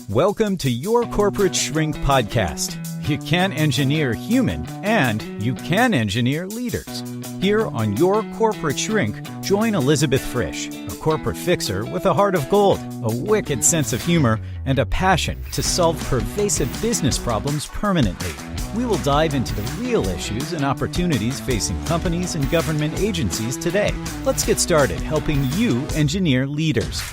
Welcome to Your Corporate Shrink podcast. You can engineer human and you can engineer leaders. Here on Your Corporate Shrink, join Elizabeth Frisch, a corporate fixer with a heart of gold, a wicked sense of humor, and a passion to solve pervasive business problems permanently. We will dive into the real issues and opportunities facing companies and government agencies today. Let's get started helping you engineer leaders.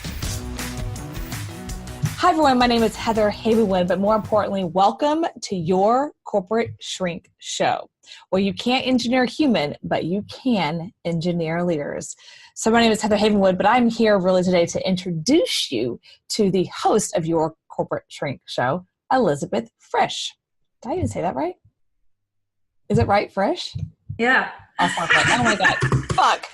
Hi, everyone. My name is Heather Havenwood, but more importantly, welcome to Your Corporate Shrink Show, where you can't engineer human, but you can engineer leaders. So my name is Heather Havenwood, but I'm here really today to introduce you to the host of Your Corporate Shrink Show, Elizabeth Frisch. Did I even say that right? Is it right, Frisch? Yeah. Oh my God. Fuck.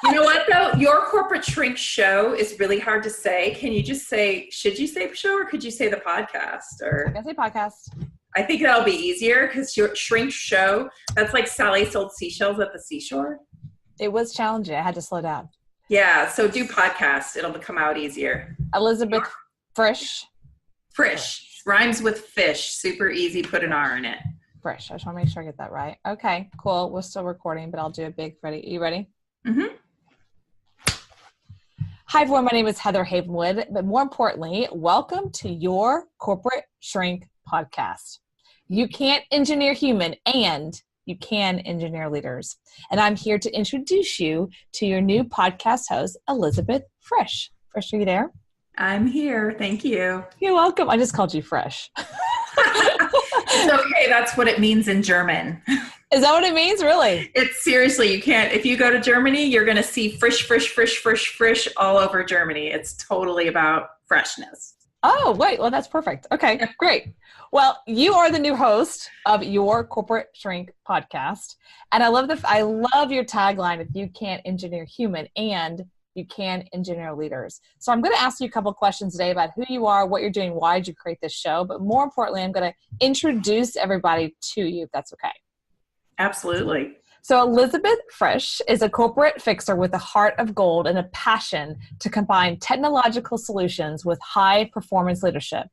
You know what, though? Your Corporate Shrink Show is really hard to say. Can you just say, should you say show or could you say the podcast? Or I can say podcast. I think that'll be easier because your Shrink Show, that's like Sally sold seashells at the seashore. It was challenging. I had to slow down. Yeah, so do podcast. It'll come out easier. Elizabeth Frisch. Frisch. Rhymes with fish. Super easy. Put an R in it. Frisch. I just want to make sure I get that right. Okay, cool. We're still recording, but I'll do a big ready. You ready? Mm-hmm. Hi, everyone. My name is Heather Havenwood, but more importantly, welcome to Your Corporate Shrink podcast. You can't engineer human and you can engineer leaders. And I'm here to introduce you to your new podcast host, Elizabeth Frisch. Frisch, are you there? I'm here. Thank you. You're welcome. I just called you Frisch. It's okay. That's what it means in German. Is that what it means? Really? It's seriously, you can't, if you go to Germany, you're going to see frisch all over Germany. It's totally about freshness. Oh, wait. Well, that's perfect. Okay, great. Well, you are the new host of Your Corporate Shrink podcast. And I love your tagline, if you can't engineer human and you can engineer leaders. So I'm going to ask you a couple questions today about who you are, what you're doing, why did you create this show? But more importantly, I'm going to introduce everybody to you, if that's okay. Absolutely. So Elizabeth Frisch is a corporate fixer with a heart of gold and a passion to combine technological solutions with high performance leadership.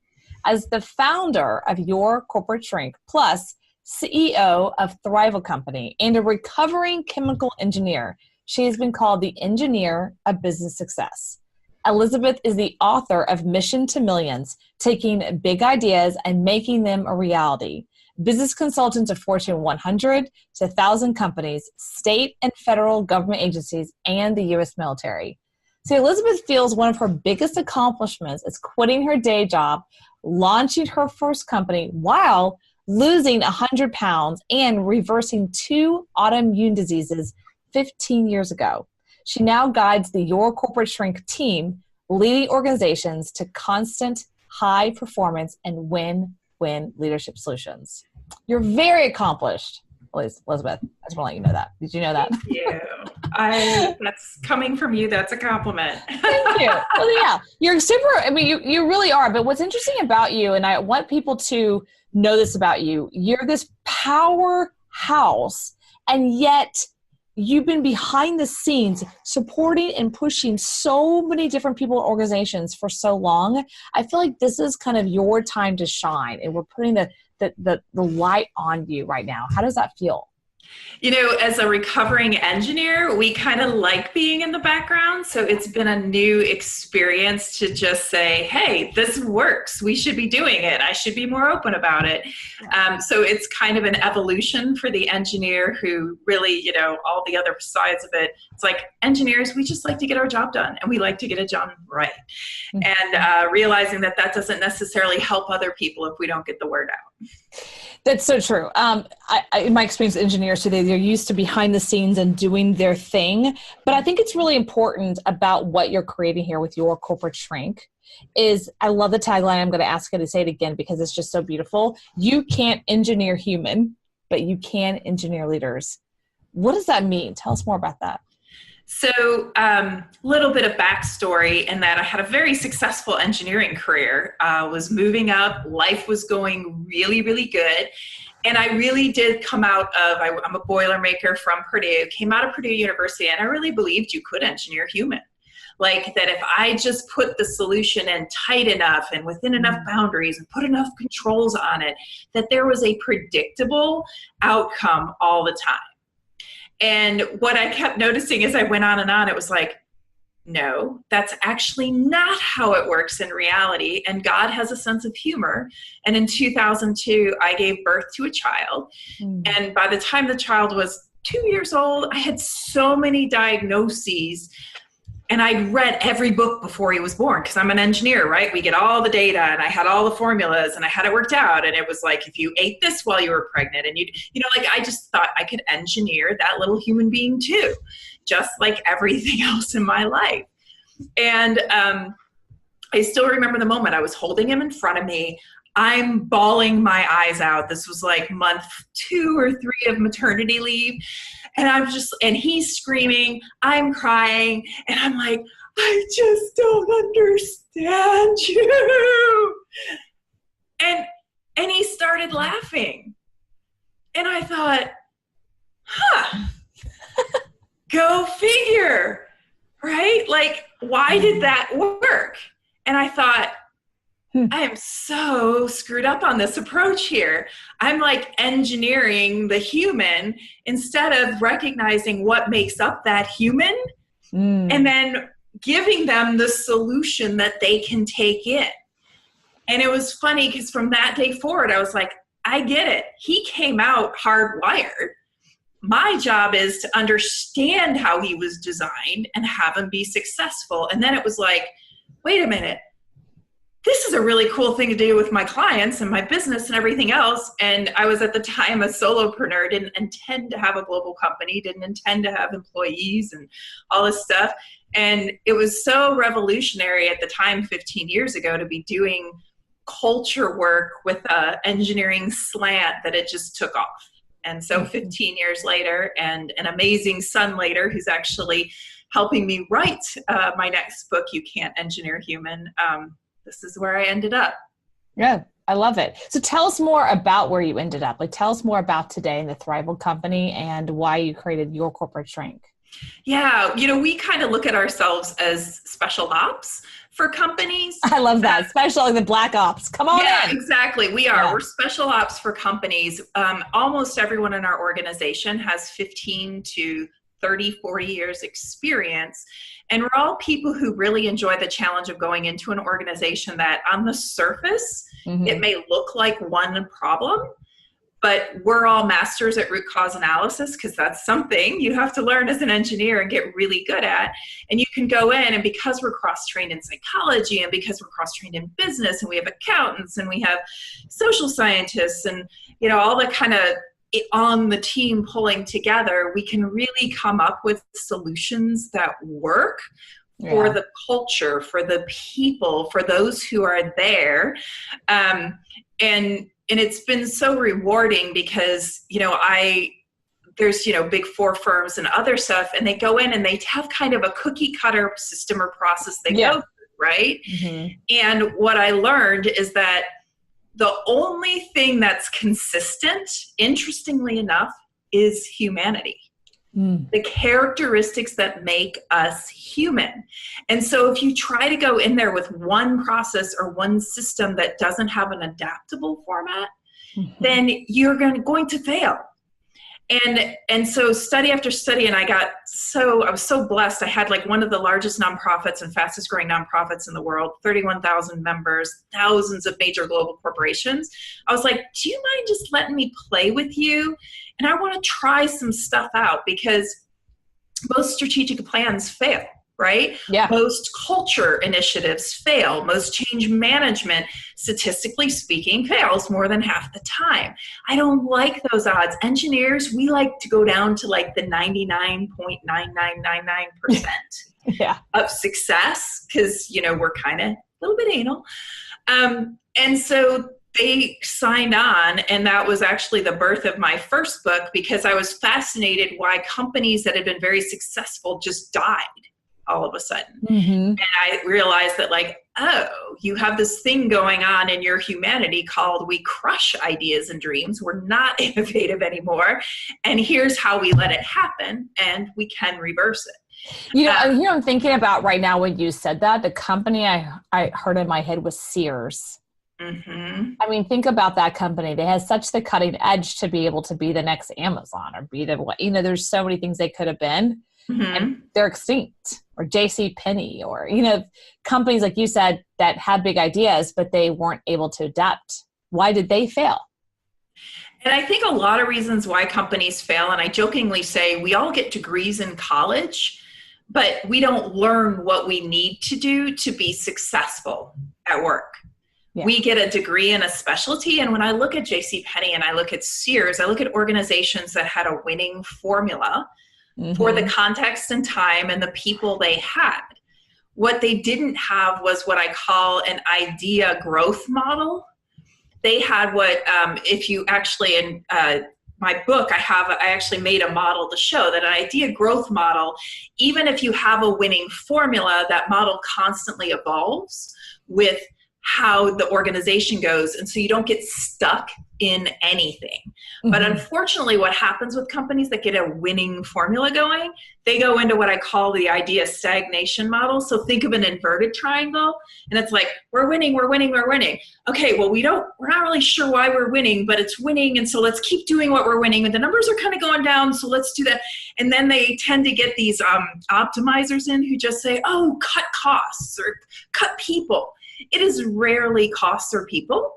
As the founder of Your Corporate Shrink, plus CEO of Thrival Company and a recovering chemical engineer, she has been called the engineer of business success. Elizabeth is the author of Mission to Millions, taking big ideas and making them a reality. Business consultant to Fortune 100 to 1,000 companies, state and federal government agencies, and the U.S. military. So Elizabeth feels one of her biggest accomplishments is quitting her day job, launching her first company while losing 100 pounds and reversing 2 autoimmune diseases 15 years ago. She now guides the Your Corporate Shrink team, leading organizations to constant high performance and win-win leadership solutions. You're very accomplished, Elizabeth. I just want to let you know that. Did you know that? Thank you. That's coming from you. That's a compliment. Thank you. Well, yeah, you're super. I mean, you really are. But what's interesting about you, and I want people to know this about you, you're this powerhouse, and yet you've been behind the scenes supporting and pushing so many different people and organizations for so long. I feel like this is kind of your time to shine, and we're putting the light on you right now. How does that feel? You know, as a recovering engineer, we kind of like being in the background. So it's been a new experience to just say, hey, this works. We should be doing it. I should be more open about it. So it's kind of an evolution for the engineer who really, you know, all the other sides of it. It's like engineers, we just like to get our job done and we like to get it done right. And realizing that doesn't necessarily help other people if we don't get the word out. That's so true. In my experience, engineers today, they're used to behind the scenes and doing their thing. But I think it's really important about what you're creating here with Your Corporate Shrink is, I love the tagline. I'm going to ask you to say it again because it's just so beautiful. You can't engineer human, but you can engineer leaders. What does that mean? Tell us more about that. So little bit of backstory in that I had a very successful engineering career, was moving up, life was going really, really good. And I really did come out of, I'm a Boilermaker from Purdue, came out of Purdue University, and I really believed you could engineer human. Like that if I just put the solution in tight enough and within enough boundaries and put enough controls on it, that there was a predictable outcome all the time. And what I kept noticing as I went on and on, it was like, no, that's actually not how it works in reality. And God has a sense of humor. And in 2002, I gave birth to a child. And by the time the child was 2 years old, I had so many diagnoses. And I'd read every book before he was born because I'm an engineer, right? We get all the data and I had all the formulas and I had it worked out. And it was like, if you ate this while you were pregnant and I just thought I could engineer that little human being too, just like everything else in my life. And I still remember the moment I was holding him in front of me. I'm bawling my eyes out. This was like month 2 or 3 of maternity leave. And he's screaming, I'm crying. And I'm like, I just don't understand you. And he started laughing. And I thought, go figure, right? Like, why did that work? And I thought, I am so screwed up on this approach here. I'm like engineering the human instead of recognizing what makes up that human and then giving them the solution that they can take in. And it was funny because from that day forward, I was like, I get it. He came out hardwired. My job is to understand how he was designed and have him be successful. And then it was like, wait a minute. This is a really cool thing to do with my clients and my business and everything else. And I was at the time a solopreneur, didn't intend to have a global company, didn't intend to have employees and all this stuff. And it was so revolutionary at the time, 15 years ago, to be doing culture work with an engineering slant that it just took off. And so 15 years later, and an amazing son later, who's actually helping me write my next book, You Can't Engineer Human, this is where I ended up. Yeah, I love it. So tell us more about where you ended up. Like, tell us more about today in the Thrival company and why you created Your Corporate Shrink. Yeah, we kind of look at ourselves as special ops for companies. I love that, especially the black ops. Come on in. Yeah, exactly. We are. Yeah. We're special ops for companies. Almost everyone in our organization has 15 to 30, 40 years experience. And we're all people who really enjoy the challenge of going into an organization that on the surface, it may look like one problem, but we're all masters at root cause analysis because that's something you have to learn as an engineer and get really good at. And you can go in, and because we're cross-trained in psychology and because we're cross-trained in business and we have accountants and we have social scientists and, all the kind of on the team pulling together, we can really come up with solutions that work for the culture, for the people, for those who are there. And it's been so rewarding because, there's, big 4 firms and other stuff, and they go in and they have kind of a cookie cutter system or process they go through, right? And what I learned is that the only thing that's consistent, interestingly enough, is humanity. The characteristics that make us human. And so if you try to go in there with one process or one system that doesn't have an adaptable format, then you're going to fail. And so study after study, and I was so blessed. I had like one of the largest nonprofits and fastest growing nonprofits in the world, 31,000 members, thousands of major global corporations. I was like, do you mind just letting me play with you? And I want to try some stuff out because most strategic plans fail, right? Yeah. Most culture initiatives fail. Most change management, statistically speaking, fails more than half the time. I don't like those odds. Engineers, we like to go down to like the 99.9999% of success because, we're kind of a little bit anal. And so they signed on, and that was actually the birth of my first book because I was fascinated why companies that had been very successful just died all of a sudden. And I realized that you have this thing going on in your humanity called we crush ideas and dreams. We're not innovative anymore. And here's how we let it happen, and we can reverse it. I'm thinking about right now when you said that, the company I heard in my head was Sears. Mm-hmm. I mean, think about that company. They had such the cutting edge to be able to be the next Amazon or be there's so many things they could have been, and they're extinct. Or J.C. Penney, or, companies like you said that had big ideas, but they weren't able to adapt. Why did they fail? And I think a lot of reasons why companies fail, and I jokingly say we all get degrees in college, but we don't learn what we need to do to be successful at work. Yeah. We get a degree in a specialty. And when I look at JCPenney and I look at Sears, I look at organizations that had a winning formula for the context and time and the people they had. What they didn't have was what I call an idea growth model. They had what, if you actually, in my book, I actually made a model to show that an idea growth model, even if you have a winning formula, that model constantly evolves with how the organization goes. And so you don't get stuck in anything. But unfortunately, what happens with companies that get a winning formula going, they go into what I call the idea stagnation model. So think of an inverted triangle, and it's like, we're winning, we're winning, we're winning. Okay, well, we're not really sure why we're winning, but it's winning. And so let's keep doing what we're winning. And the numbers are kind of going down, so let's do that. And then they tend to get these optimizers in who just say, oh, cut costs or cut people. It is rarely costs or people.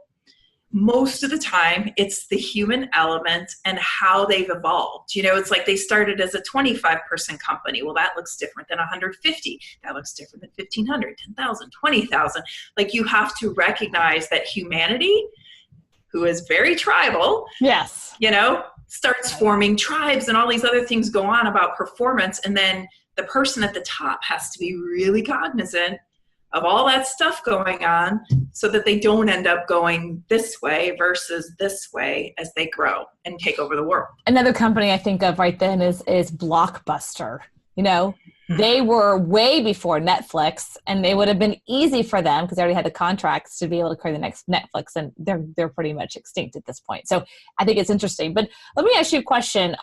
Most of the time, it's the human element and how they've evolved. It's like they started as a 25-person company. Well, that looks different than 150. That looks different than 1,500, 10,000, 20,000. Like, you have to recognize that humanity, who is very tribal, yes, starts forming tribes, and all these other things go on about performance. And then the person at the top has to be really cognizant of all that stuff going on so that they don't end up going this way versus this way as they grow and take over the world. Another company I think of right then is Blockbuster. They were way before Netflix, and they would have been easy for them because they already had the contracts to be able to create the next Netflix, and they're pretty much extinct at this point. So I think it's interesting. But let me ask you a question.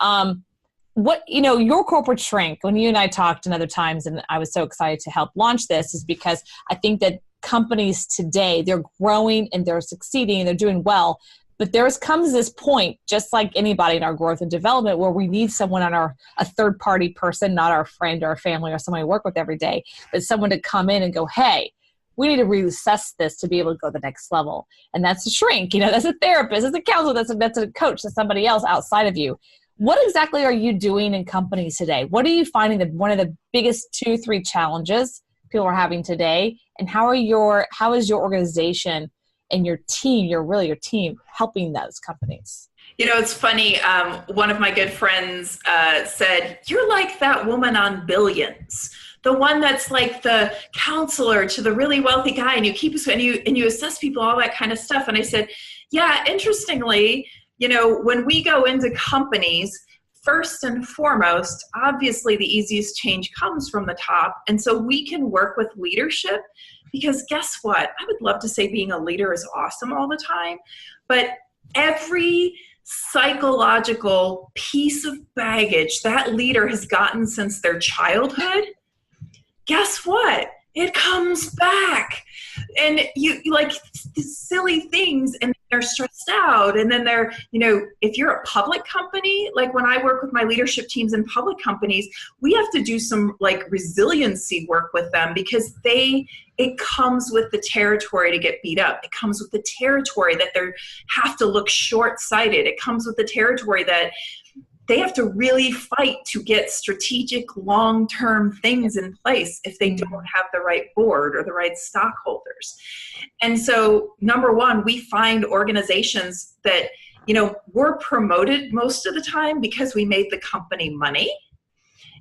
Your corporate shrink, when you and I talked and other times, and I was so excited to help launch this, is because I think that companies today, they're growing and they're succeeding and they're doing well. But comes this point, just like anybody in our growth and development, where we need someone a third party person, not our friend or our family or someone we work with every day, but someone to come in and go, hey, we need to reassess this to be able to go to the next level. And that's a shrink, that's a therapist, that's a counselor, that's a coach, that's somebody else outside of you. What exactly are you doing in companies today? What are you finding that one of the biggest 2-3 challenges people are having today? And how is your organization and your team, your team, helping those companies? It's funny. One of my good friends said, you're like that woman on Billions, the one that's like the counselor to the really wealthy guy, and you assess people, all that kind of stuff. And I said, yeah, interestingly, when we go into companies, first and foremost, obviously the easiest change comes from the top. And so we can work with leadership, because guess what? I would love to say being a leader is awesome all the time, but every psychological piece of baggage that leader has gotten since their childhood, guess what? It comes back. And you like silly things, and they're stressed out. And then they're, if you're a public company, like when I work with my leadership teams in public companies, we have to do some like resiliency work with them, because it comes with the territory to get beat up. It comes with the territory that they have to look short-sighted. It comes with the territory that they have to really fight to get strategic long-term things in place if they don't have the right board or the right stockholders. And so, number one, we find organizations that, we're promoted most of the time because we made the company money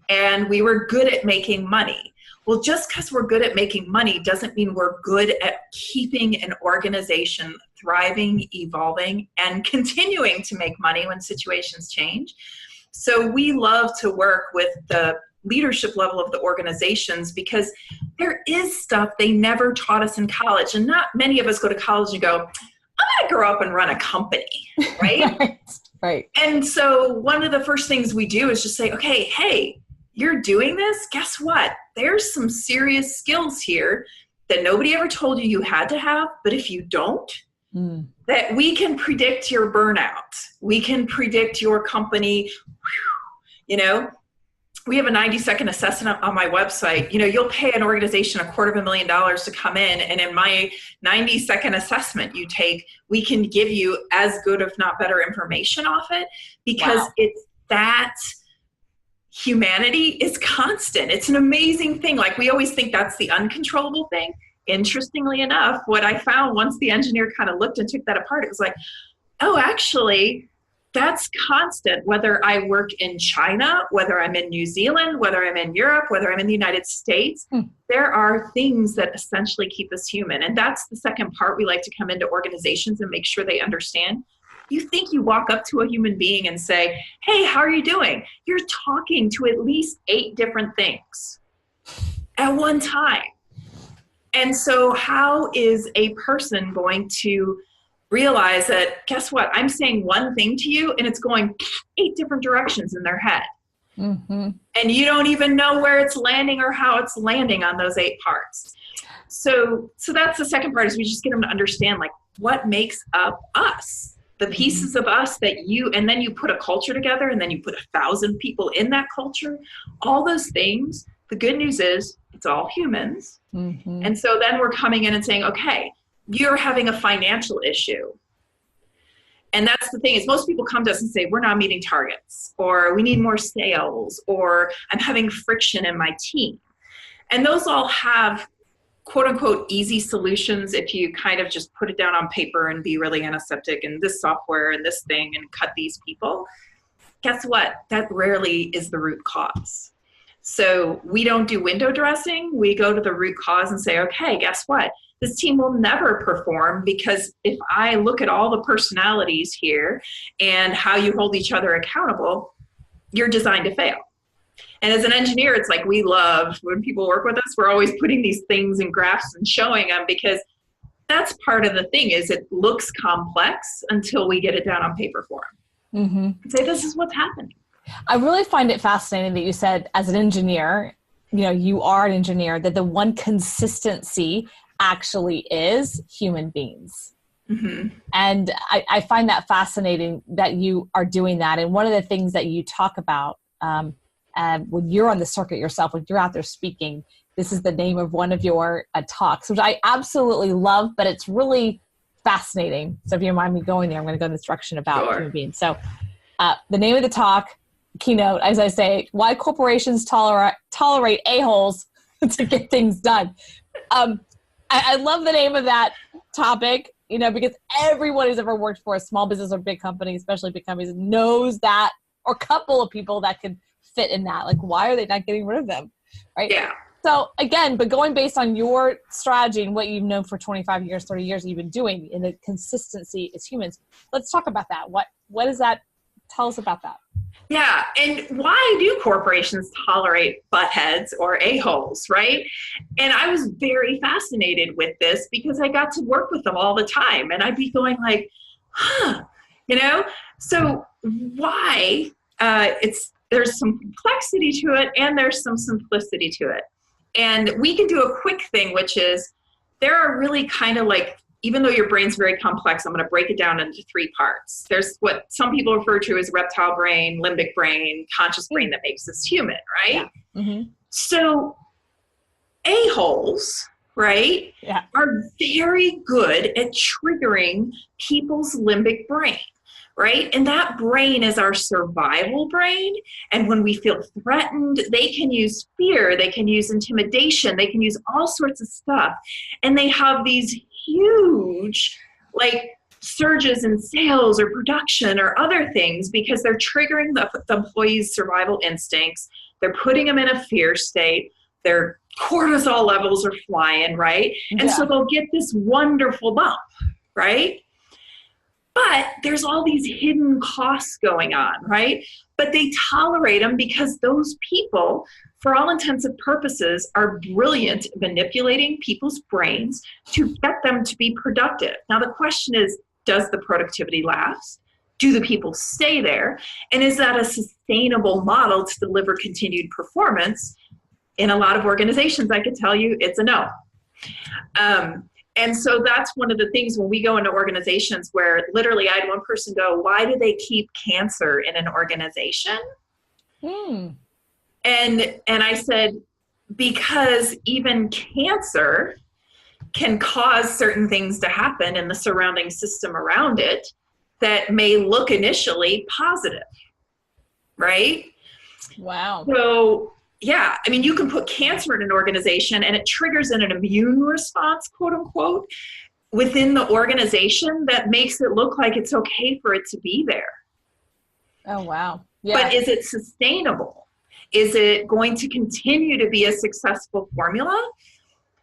and we were good at making money. Well, just because we're good at making money doesn't mean we're good at keeping an organization thriving, evolving, and continuing to make money when situations change. So we love to work with the leadership level of the organizations, because there is stuff they never taught us in college. And not many of us go to college and go, I'm going to grow up and run a company, right? Right. And so one of the first things we do is just say, okay, hey, you're doing this, guess what? There's some serious skills here that nobody ever told you had to have, but if you don't, that we can predict your burnout. We can predict your company, you know. We have a 90-second assessment on my website. You know, you'll pay an organization $250,000 to come in, and in my 90-second assessment you take, we can give you as good, if not better, information off it, because it's that humanity is constant. It's an amazing thing. Like, we always think that's the uncontrollable thing. Interestingly enough, what I found once the engineer kind of looked and took that apart, it was like, oh, actually, that's constant, whether I work in China, whether I'm in New Zealand, whether I'm in Europe, whether I'm in the United States. There are things that essentially keep us human. And that's the second part. We like to come into organizations and make sure they understand. You think you walk up to a human being and say, hey, how are you doing? You're talking to at least 8 different things at one time. And so how is a person going to realize that, guess what, I'm saying one thing to you and it's going 8 different directions in their head. And you don't even know where it's landing or how it's landing on those 8 parts. So that's the second part, is we just get them to understand, like, what makes up us, the pieces of us that you, and then you put a culture together, and then you put 1,000 people in that culture, all those things. The good news is it's all humans. And so then we're coming in and saying, okay, you're having a financial issue. And that's the thing, is most people come to us and say, we're not meeting targets, or we need more sales, or I'm having friction in my team. And those all have quote unquote easy solutions if you kind of just put it down on paper and be really antiseptic and this software and this thing and cut these people. Guess what? That rarely is the root cause. So we don't do window dressing. We go to the root cause and say, okay, guess what? This team will never perform, because if I look at all the personalities here and how you hold each other accountable, you're designed to fail. And as an engineer, it's like, we love when people work with us, we're always putting these things in graphs and showing them, because that's part of the thing, is it looks complex until we get it down on paper for them. And say, this is what's happening. I really find it fascinating that you said, as an engineer, you know, you are an engineer, that the one consistency actually is human beings. And I find that fascinating that you are doing that. And one of the things that you talk about when you're on the circuit yourself, when you're out there speaking, this is the name of one of your talks, which I absolutely love, but it's really fascinating. So if you don't mind me going there, I'm going to go in this direction about human beings. So the name of the talk, keynote, as I say, why corporations tolerate a-holes to get things done. I love the name of that topic, you know, because everyone who's ever worked for a small business or big company, especially big companies, knows that, or a couple of people that could fit in that. Like, why are they not getting rid of them? Right? Yeah. So again, but going based on your strategy and what you've known for 25 years, 30 years that you've been doing, in the consistency as humans, let's talk about that. What is that? Tell us about that. Yeah. And why do corporations tolerate butt heads or a-holes, right? And I was very fascinated with this because I got to work with them all the time. And I'd be going like, you know, so why there's some complexity to it and there's some simplicity to it. And we can do a quick thing, which is there are really kind of like, even though your brain's very complex, I'm going to break it down into 3 parts. There's what some people refer to as reptile brain, limbic brain, conscious brain that makes us human, right? Yeah. So a-holes, right, are very good at triggering people's limbic brain, right? And that brain is our survival brain. And when we feel threatened, they can use fear, they can use intimidation, they can use all sorts of stuff. And they have these huge like surges in sales or production or other things because they're triggering the employee's survival instincts. They're putting them in a fear state. Their cortisol levels are flying, right? And so they'll get this wonderful bump, right? But there's all these hidden costs going on, right? But they tolerate them because those people, for all intents and purposes, are brilliant at manipulating people's brains to get them to be productive. Now, the question is, does the productivity last? Do the people stay there? And is that a sustainable model to deliver continued performance? In a lot of organizations, I could tell you it's a no. And so that's one of the things when we go into organizations where literally I had one person go, why do they keep cancer in an organization? And I said, because even cancer can cause certain things to happen in the surrounding system around it that may look initially positive, right? Wow. So, yeah, I mean, you can put cancer in an organization and it triggers an immune response, quote unquote, within the organization that makes it look like it's okay for it to be there. Oh, wow. Yeah. But is it sustainable? Is it going to continue to be a successful formula?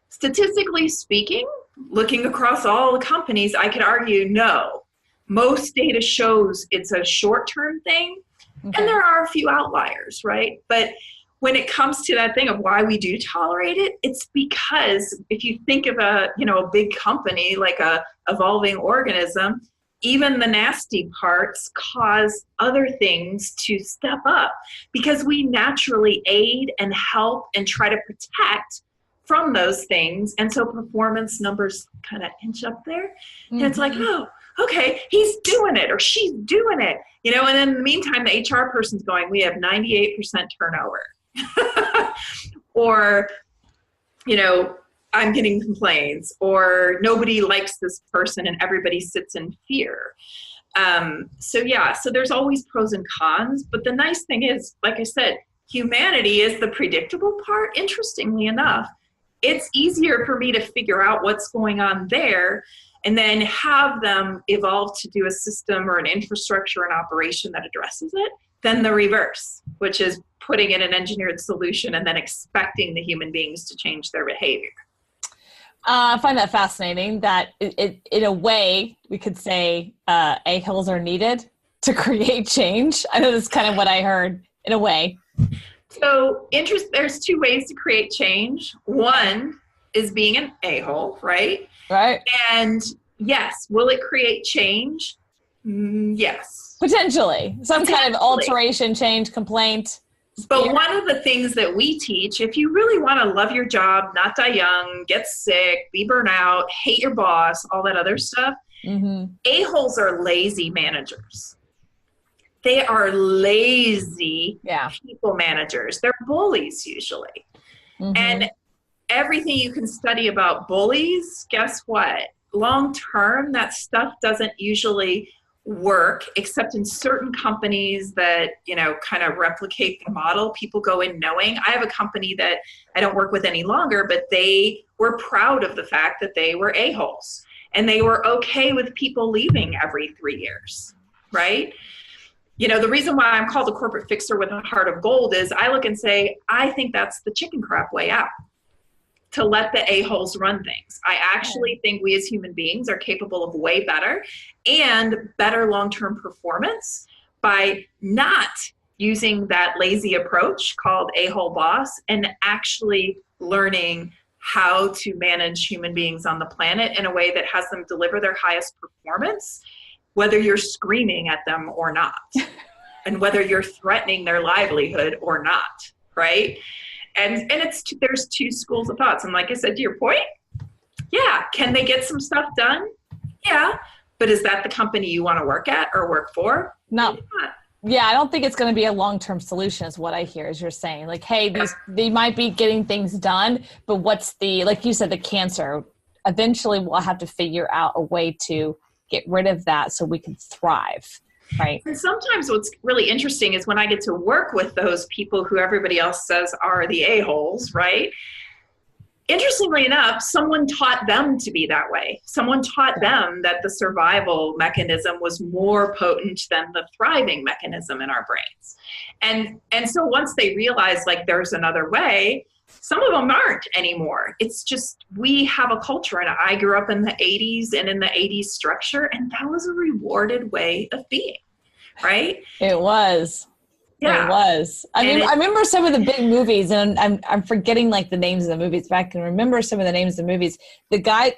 Statistically speaking, looking across all the companies, I could argue no. Most data shows it's a short-term thing, and there are a few outliers, right? But when it comes to that thing of why we do tolerate it, it's because if you think of a big company like a evolving organism, even the nasty parts cause other things to step up because we naturally aid and help and try to protect from those things. And so performance numbers kind of inch up there. And it's like, oh, okay, he's doing it or she's doing it. And then in the meantime, the HR person's going, we have 98% turnover. Or, I'm getting complaints, or nobody likes this person and everybody sits in fear. So there's always pros and cons. But the nice thing is, like I said, humanity is the predictable part. Interestingly enough, it's easier for me to figure out what's going on there and then have them evolve to do a system or an infrastructure and operation that addresses it than the reverse, which is putting in an engineered solution and then expecting the human beings to change their behavior. I find that fascinating that it in a way, we could say a-holes are needed to create change. I know that's kind of what I heard in a way. So there's two ways to create change. One is being an a-hole, right? Right. And yes, will it create change? Yes. Potentially. Some kind of alteration, change, complaint. But one of the things that we teach, if you really want to love your job, not die young, get sick, be burnt out, hate your boss, all that other stuff, a-holes are lazy managers. They are lazy people managers. They're bullies usually. And everything you can study about bullies, guess what? Long term, that stuff doesn't usually work, except in certain companies that, kind of replicate the model. People go in knowing. I have a company that I don't work with any longer, but they were proud of the fact that they were a-holes. And they were okay with people leaving every 3 years, right? The reason why I'm called a corporate fixer with a heart of gold is I look and say, I think that's the chicken crap way out, to let the a-holes run things. I actually think we as human beings are capable of way better and better long-term performance by not using that lazy approach called a-hole boss and actually learning how to manage human beings on the planet in a way that has them deliver their highest performance, whether you're screaming at them or not, and whether you're threatening their livelihood or not, right? And there's two schools of thoughts. And like I said, to your point, can they get some stuff done? Yeah. But is that the company you want to work at or work for? No. Yeah, I don't think it's going to be a long-term solution is what I hear as you're saying. Like, hey, they might be getting things done, but what's like you said, the cancer, eventually we'll have to figure out a way to get rid of that so we can thrive, right? And sometimes what's really interesting is when I get to work with those people who everybody else says are the a-holes, right? Interestingly enough, someone taught them to be that way. Someone taught them that the survival mechanism was more potent than the thriving mechanism in our brains. And so once they realize like there's another way, some of them aren't anymore. It's just we have a culture, and I grew up in the 80s and in the 80s structure, and that was a rewarded way of being, right? It was. Yeah. It was. I remember some of the big movies, and I'm forgetting like the names of the movies, but I can remember some of the names of the movies. The guy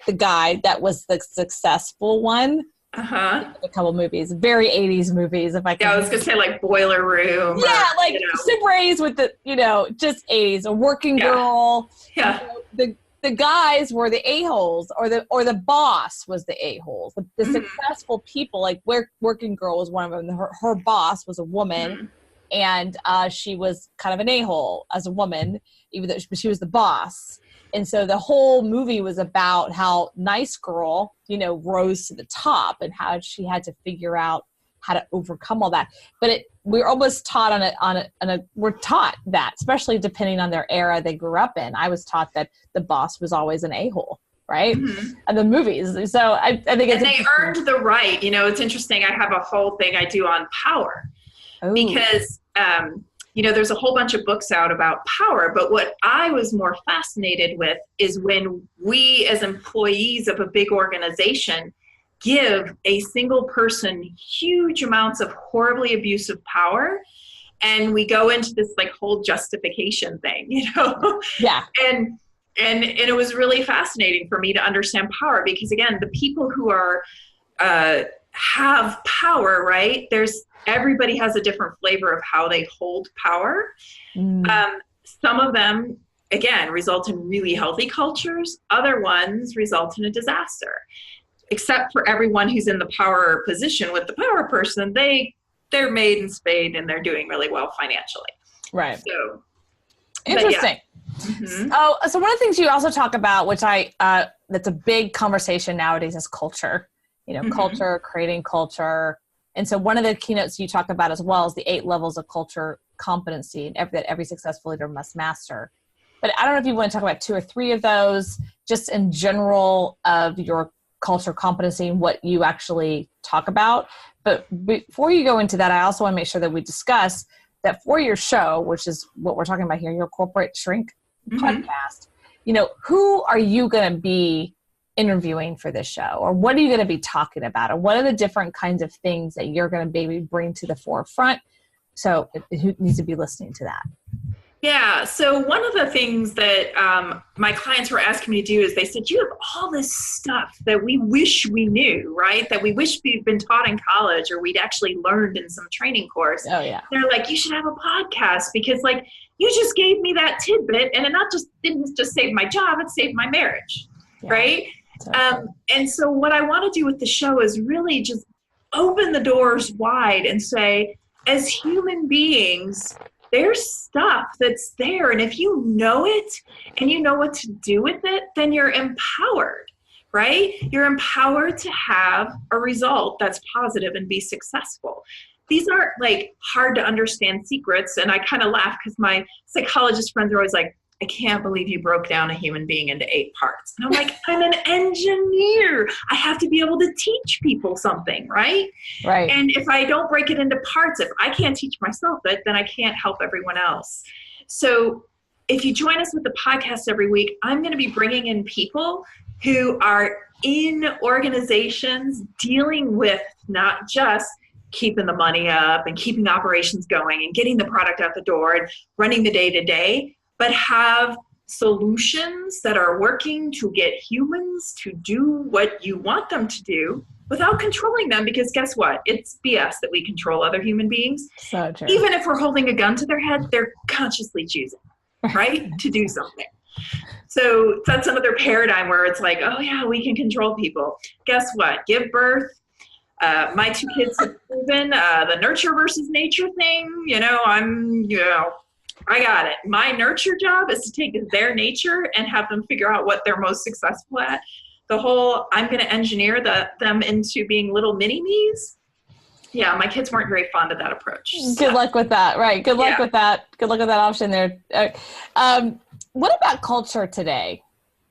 that was the successful one Uh-huh. A couple movies, very 80s movies, if I can. Yeah, I was going to say like Boiler Room. Yeah, or, like Super 80s with the, just 80s. A Working Girl. Yeah. The guys were the a-holes, or the boss was the a-holes. The successful people, like Working Girl was one of them. Her boss was a woman, and she was kind of an a-hole as a woman, even though she was the boss. And so the whole movie was about how Nice Girl, rose to the top and how she had to figure out how to overcome all that. But we're almost taught we're taught that, especially depending on their era they grew up in. I was taught that the boss was always an a-hole, right? And the movies. So I think it's. And they earned the right. It's interesting. I have a whole thing I do on power. Ooh. Because, there's a whole bunch of books out about power, but what I was more fascinated with is when we as employees of a big organization give a single person huge amounts of horribly abusive power, and we go into this like whole justification thing, Yeah. And it was really fascinating for me to understand power, because again, the people who are have power, right? Everybody has a different flavor of how they hold power. Some of them, again, result in really healthy cultures. Other ones result in a disaster. Except for everyone who's in the power position with the power person, they're made and spayed and they're doing really well financially. Right. So interesting. Mm-hmm. Oh, so one of the things you also talk about, which that's a big conversation nowadays, is culture. Culture, creating culture. And so one of the keynotes you talk about as well is the 8 levels of culture competency that every successful leader must master. But I don't know if you want to talk about 2 or 3 of those, just in general of your culture competency and what you actually talk about. But before you go into that, I also want to make sure that we discuss that for your show, which is what we're talking about here, your Corporate Shrink podcast, who are you going to be interviewing for this show, or what are you going to be talking about, or what are the different kinds of things that you're going to maybe bring to the forefront? So who needs to be listening to that? Yeah. So one of the things that my clients were asking me to do is they said, you have all this stuff that we wish we knew, right? That we wish we'd been taught in college or we'd actually learned in some training course. Oh yeah. They're like, you should have a podcast because like you just gave me that tidbit and it didn't just save my job, it saved my marriage. Yeah. Right. And so what I want to do with the show is really just open the doors wide and say, as human beings, there's stuff that's there. And if you know it and you know what to do with it, then you're empowered, right? You're empowered to have a result that's positive and be successful. These aren't like hard to understand secrets. And I kind of laugh because my psychologist friends are always like, I can't believe you broke down a human being into 8 parts. And I'm like, I'm an engineer. I have to be able to teach people something, right? Right. And if I don't break it into parts, if I can't teach myself it, then I can't help everyone else. So if you join us with the podcast every week, I'm going to be bringing in people who are in organizations dealing with not just keeping the money up and keeping operations going and getting the product out the door and running the day-to-day, but have solutions that are working to get humans to do what you want them to do without controlling them. Because guess what? It's BS that we control other human beings. So true. Even if we're holding a gun to their head, they're consciously choosing, right, to do something. So that's another paradigm where it's like, oh yeah, we can control people. Guess what? Give birth. My 2 kids have proven the nurture versus nature thing. I got it. My nurture job is to take their nature and have them figure out what they're most successful at. The whole, I'm going to engineer them into being little mini-me's. Yeah, my kids weren't very fond of that approach. Good luck with that. Right. Good luck with that. Good luck with that option there. What about culture today?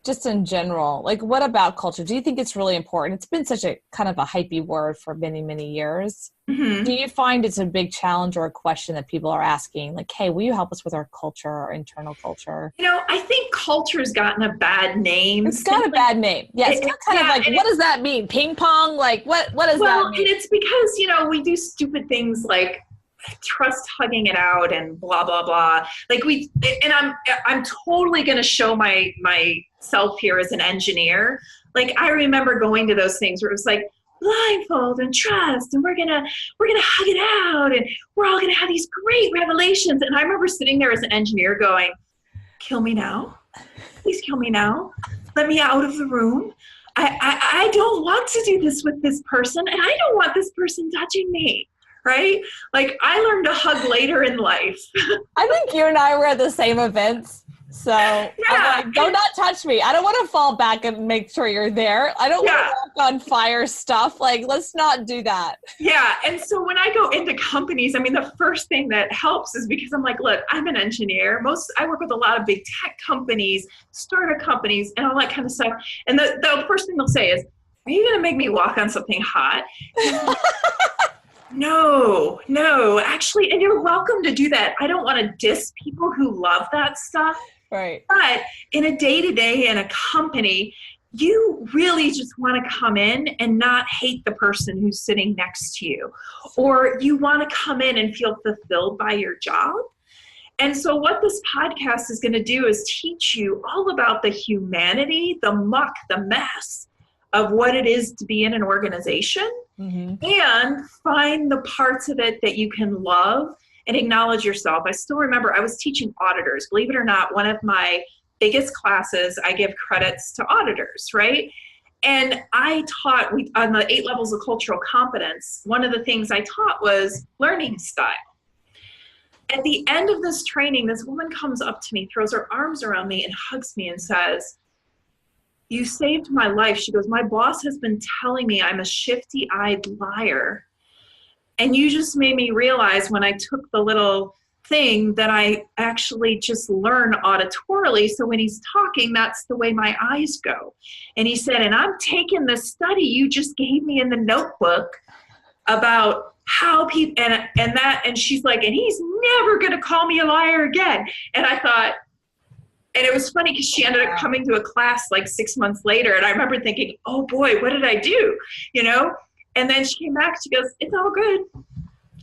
Just in general, like what about culture? Do you think it's really important? It's been such a kind of a hypey word for many, many years. Mm-hmm. Do you find it's a big challenge or a question that people are asking? Like, hey, will you help us with our culture, our internal culture? I think culture has gotten a bad name. It's got a bad name. Yeah, it's kind of like, what does that mean? Ping pong? Like, what does that mean? Well, and it's because, we do stupid things like trust hugging it out and blah, blah, blah. I'm totally going to show myself here as an engineer. Like, I remember going to those things where it was like, blindfold and trust, and we're gonna hug it out, and we're all gonna have these great revelations. And I remember sitting there as an engineer going, kill me now, please kill me now, let me out of the room. I don't want to do this with this person, and I don't want this person touching me, right? Like, I learned to hug later in life. I think you and I were at the same events. So I'm like, do not touch me. I don't want to fall back and make sure you're there. I don't want to walk on fire stuff. Like, let's not do that. Yeah. And so when I go into companies, I mean, the first thing that helps is because I'm like, look, I'm an engineer. I work with a lot of big tech companies, startup companies, and all that kind of stuff. And the first thing they'll say is, are you going to make me walk on something hot? No, actually, and you're welcome to do that. I don't want to diss people who love that stuff. Right. But in a day-to-day in a company, you really just want to come in and not hate the person who's sitting next to you, or you want to come in and feel fulfilled by your job. And so what this podcast is going to do is teach you all about the humanity, the muck, the mess of what it is to be in an organization, and find the parts of it that you can love and acknowledge yourself. I still remember I was teaching auditors. Believe it or not, one of my biggest classes, I give credits to auditors, right? And I taught on the 8 levels of cultural competence. One of the things I taught was learning style. At the end of this training, this woman comes up to me, throws her arms around me and hugs me and says, "You saved my life." She goes, "My boss has been telling me I'm a shifty-eyed liar. And you just made me realize when I took the little thing that I actually just learn auditorily. So when he's talking, that's the way my eyes go." And he said, "And I'm taking the study you just gave me in the notebook about how people," and she's like, "And he's never going to call me a liar again." And I thought, and it was funny because she ended up coming to a class like 6 months later. And I remember thinking, oh boy, what did I do? And then she came back, she goes, "It's all good.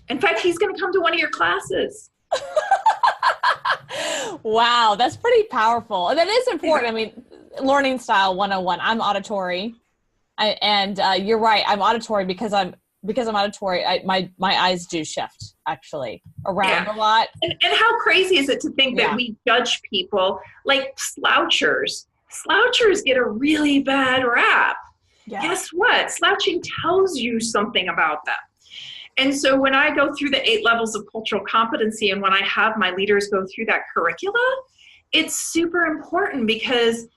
In fact, he's going to come to one of your classes." Wow, that's pretty powerful. And that is important. I mean, learning style 101. I'm auditory. And you're right. I'm auditory because I'm auditory. My eyes do shift actually around a lot. And how crazy is it to think that we judge people like slouchers? Slouchers get a really bad rap. Yeah. Guess what? Slouching tells you something about them. And so when I go through the 8 levels of cultural competency, and when I have my leaders go through that curricula, it's super important because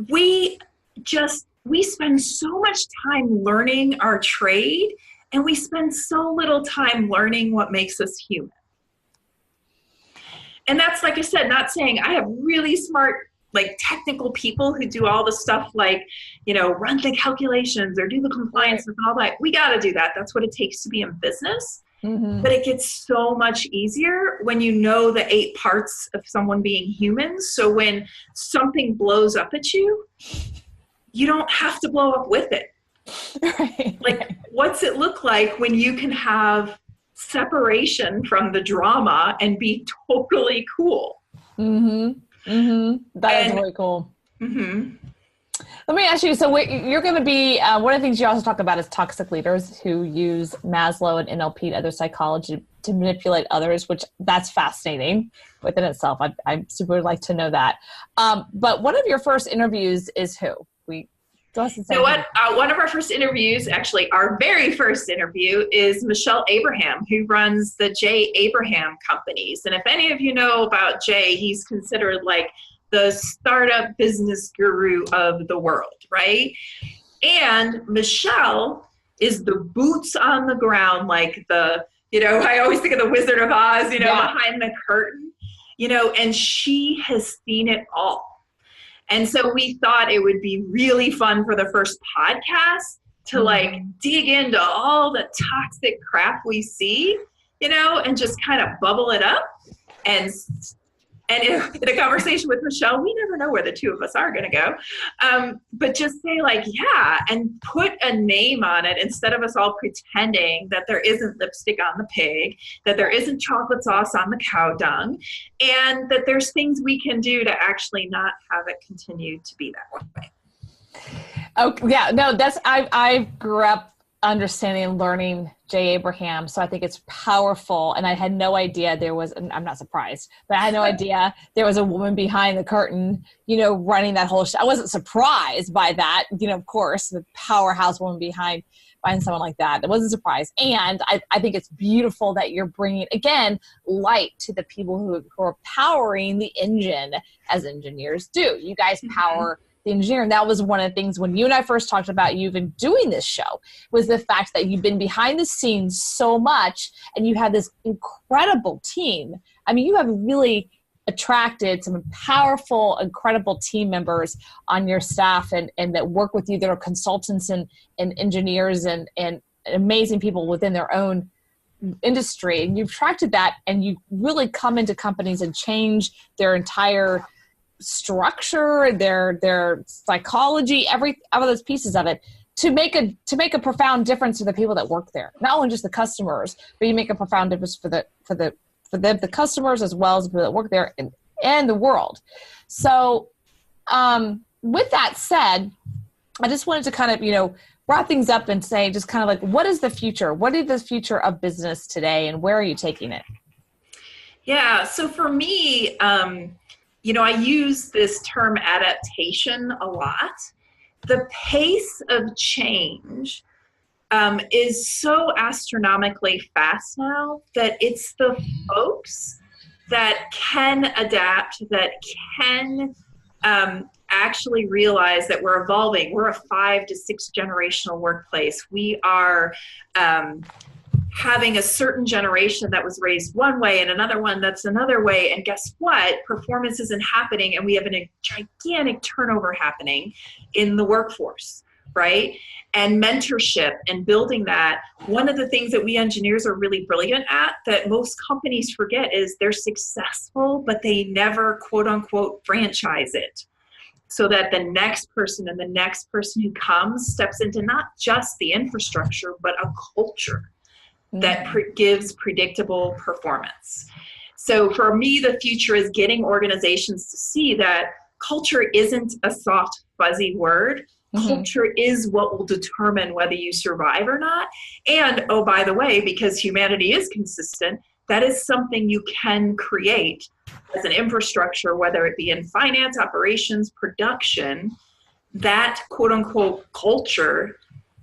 we spend so much time learning our trade, and we spend so little time learning what makes us human. And that's, like I said, not saying I have really smart, like technical people who do all the stuff like, run the calculations or do the compliance and all that. We got to do that. That's what it takes to be in business. But it gets so much easier when you know the 8 parts of someone being human. So when something blows up at you, you don't have to blow up with it. Right. Like, what's it look like when you can have separation from the drama and be totally cool? That is really cool. Let me ask you, so you're going to be, one of the things you also talk about is toxic leaders who use Maslow and NLP and other psychology to manipulate others, which that's fascinating within itself. I super like to know that. But one of your first interviews is who? One of our first interviews, actually our very first interview, is Michelle Abraham, who runs the Jay Abraham Companies. And if any of you know about Jay, he's considered like the startup business guru of the world, right? And Michelle is the boots on the ground, like I always think of the Wizard of Oz, behind the curtain, and she has seen it all. And so we thought it would be really fun for the first podcast to dig into all the toxic crap we see, and just kind of bubble it up. And in a conversation with Michelle, we never know where the two of us are going to go. But just say and put a name on it instead of us all pretending that there isn't lipstick on the pig, that there isn't chocolate sauce on the cow dung, and that there's things we can do to actually not have it continue to be that way. Oh yeah, no, I grew up understanding and learning Jay Abraham. So I think it's powerful. And I had no idea there was, and I'm not surprised, but I had no idea there was a woman behind the curtain, running that whole show. I wasn't surprised by that. Of course, the powerhouse woman behind someone like that. It wasn't a surprise. And I think it's beautiful that you're bringing, again, light to the people who are powering the engine as engineers do. You guys power the engineer. And that was one of the things when you and I first talked about you even doing this show, was the fact that you've been behind the scenes so much and you have this incredible team. I mean, you have really attracted some powerful, incredible team members on your staff and that work with you, that are consultants and engineers and amazing people within their own industry. And you've attracted that, and you really come into companies and change their entire structure, their psychology, every of those pieces of it to make a profound difference to the people that work there. Not only just the customers, but you make a profound difference for the customers as well as the people that work there and the world. So with that said, I just wanted to kind of, wrap things up and say just kind of like, what is the future? What is the future of business today, and where are you taking it? Yeah. So for me, I use this term adaptation a lot. The pace of change is so astronomically fast now that it's the folks that can adapt, that can actually realize that we're evolving. We're a 5 to 6 generational workplace. We are having a certain generation that was raised one way and another one that's another way. And guess what? Performance isn't happening, and we have a gigantic turnover happening in the workforce, right? And mentorship and building that. One of the things that we engineers are really brilliant at that most companies forget is they're successful, but they never, quote unquote, franchise it. So that the next person and the next person who comes steps into not just the infrastructure, but a culture that gives predictable performance. So for me, the future is getting organizations to see that culture isn't a soft, fuzzy word. Culture is what will determine whether you survive or not. And, oh, by the way, because humanity is consistent, that is something you can create as an infrastructure, whether it be in finance, operations, production. That quote unquote culture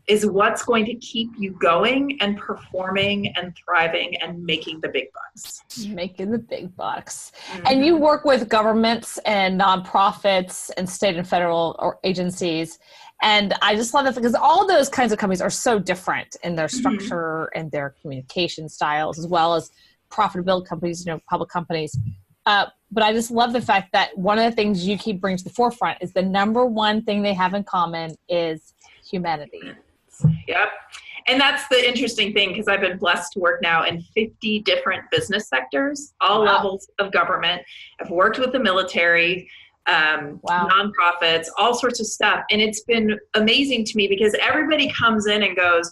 is what's going to keep you going and performing and thriving and making the big bucks. Making the big bucks. And you work with governments and nonprofits and state and federal agencies. And I just love it because all those kinds of companies are so different in their structure and their communication styles, as well as profitability companies, public companies. But I just love the fact that one of the things you keep bringing to the forefront is the number one thing they have in common is humanity. Yep. And that's the interesting thing, because I've been blessed to work now in 50 different business sectors, all levels of government. I've worked with the military, nonprofits, all sorts of stuff. And it's been amazing to me because everybody comes in and goes,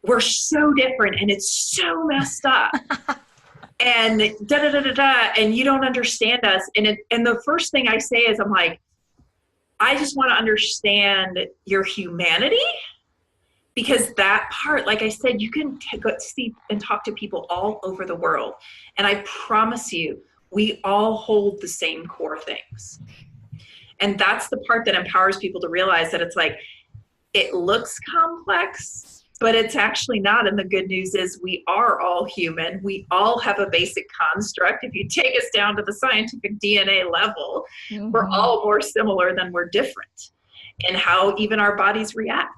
we're so different and it's so messed up. And and you don't understand us. And the first thing I say is, I'm like, I just want to understand your humanity, because that part, like I said, you can go see and talk to people all over the world. And I promise you, we all hold the same core things. And that's the part that empowers people to realize that it's like, it looks complex, but it's actually not. And the good news is we are all human. We all have a basic construct. If you take us down to the scientific DNA level, we're all more similar than we're different in how even our bodies react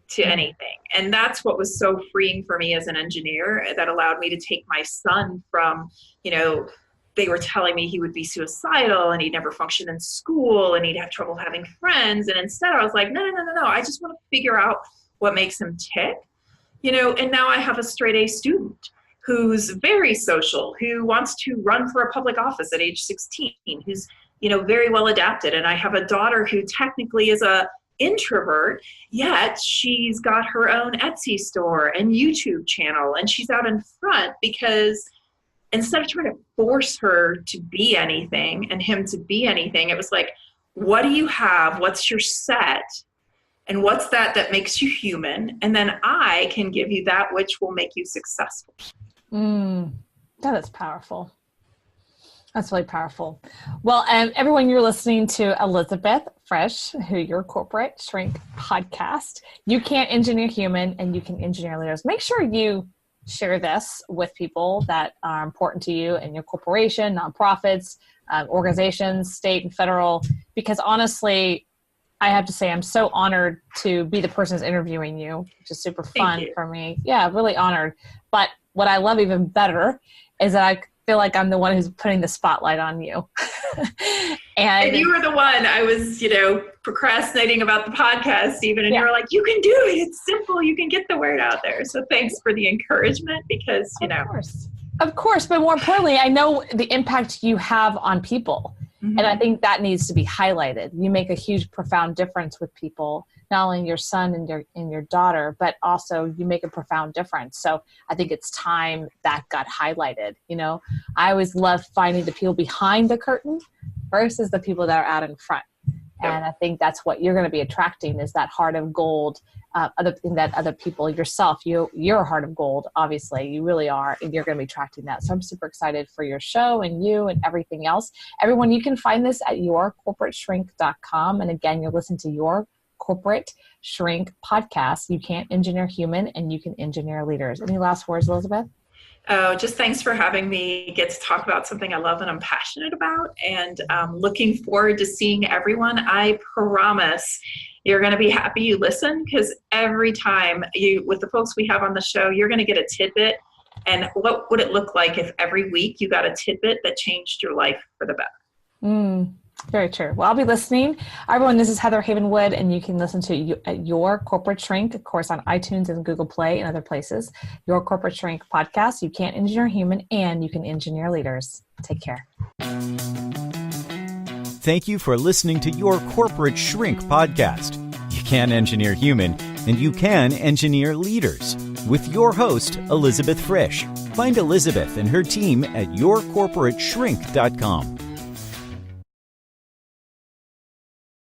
to anything. And that's what was so freeing for me as an engineer, that allowed me to take my son from, they were telling me he would be suicidal and he'd never function in school and he'd have trouble having friends. And instead I was like, no. I just want to figure out what makes him tick, and now I have a straight A student who's very social, who wants to run for a public office at age 16, who's, very well adapted. And I have a daughter who technically is a introvert, yet she's got her own Etsy store and YouTube channel, and she's out in front because instead of trying to force her to be anything and him to be anything, it was like, what do you have? What's your set? And what's that makes you human? And then I can give you that which will make you successful. That is powerful. That's really powerful. Well, everyone, you're listening to Elizabeth Frisch, who your Corporate Shrink podcast. You can't engineer human and you can engineer leaders. Make sure you share this with people that are important to you in your corporation, nonprofits, organizations, state and federal, because honestly, I have to say I'm so honored to be the person who's interviewing you, which is super fun for me. Yeah, really honored. But what I love even better is that I feel like I'm the one who's putting the spotlight on you. and you were the one. I was, procrastinating about the podcast even, and you were like, you can do it. It's simple. You can get the word out there. So thanks for the encouragement because, Of course. But more importantly, I know the impact you have on people. Mm-hmm. And I think that needs to be highlighted. You make a huge, profound difference with people, not only your son and your daughter, but also you make a profound difference. So I think it's time that got highlighted. I always love finding the people behind the curtain versus the people that are out in front. Yep. And I think that's what you're going to be attracting is that heart of gold. Other people, yourself, you're a heart of gold, obviously. You really are, and you're going to be attracting that. So I'm super excited for your show and you and everything else. Everyone, you can find this at yourcorporateshrink.com. And again, you're listening to Your Corporate Shrink podcast. You can't engineer human and you can engineer leaders. Any last words, Elizabeth? Oh, just thanks for having me get to talk about something I love and I'm passionate about, and looking forward to seeing everyone. I promise you're going to be happy you listen, because every time with the folks we have on the show, you're going to get a tidbit. And what would it look like if every week you got a tidbit that changed your life for the better? Very true. Well, I'll be listening. Everyone, this is Heather Havenwood, and you can listen to Your Corporate Shrink, of course, on iTunes and Google Play and other places. Your Corporate Shrink podcast. You can't engineer human and you can engineer leaders. Take care. Thank you for listening to Your Corporate Shrink podcast. You can engineer human and you can engineer leaders with your host, Elizabeth Frisch. Find Elizabeth and her team at yourcorporateshrink.com.